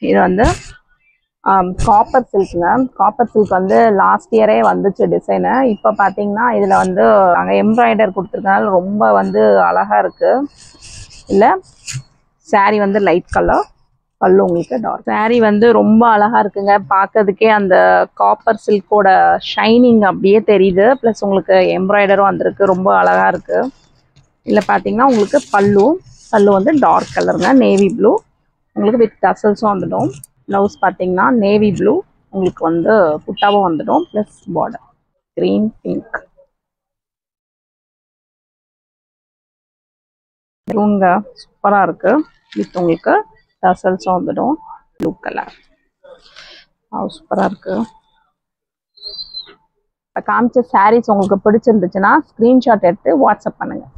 இது வந்து copper சில்க்ங்க. Copper silk வந்து லாஸ்ட் இயரே வந்துச்சு டிசைனு. இப்போ பார்த்தீங்கன்னா இதில் வந்து நாங்கள் எம்ப்ராய்டர் கொடுத்துருக்கனால ரொம்ப வந்து அழகாக இருக்குது. இல்லை சாரீ வந்து லைட் கலர், பல்லு உங்களுக்கு டார்க். சாரீ வந்து ரொம்ப அழகாக இருக்குங்க. பார்க்கறதுக்கே அந்த காப்பர் சில்கோட ஷைனிங் அப்படியே தெரியுது. ப்ளஸ் உங்களுக்கு எம்ப்ராய்டரும் வந்திருக்கு, ரொம்ப அழகாக இருக்குது. இதில் பார்த்தீங்கன்னா உங்களுக்கு பல்லு வந்து டார்க் கலருங்க, நேவி ப்ளூ. உங்களுக்கு வித் டசல்ஸும் வந்துடும். ப்ளவுஸ் பார்த்தீங்கன்னா நேவி ப்ளூ, உங்களுக்கு வந்து புட்டாவும் வந்துடும். Plus border green pink. இவங்க சூப்பராக இருக்குது. வித் உங்களுக்கு டசல்ஸும் வந்துடும். ப்ளூ கலர் சூப்பராக இருக்குது. இப்போ காமிச்ச சாரீஸ் உங்களுக்கு பிடிச்சிருந்துச்சுன்னா ஸ்க்ரீன்ஷாட் எடுத்து வாட்ஸ்அப் பண்ணுங்கள்.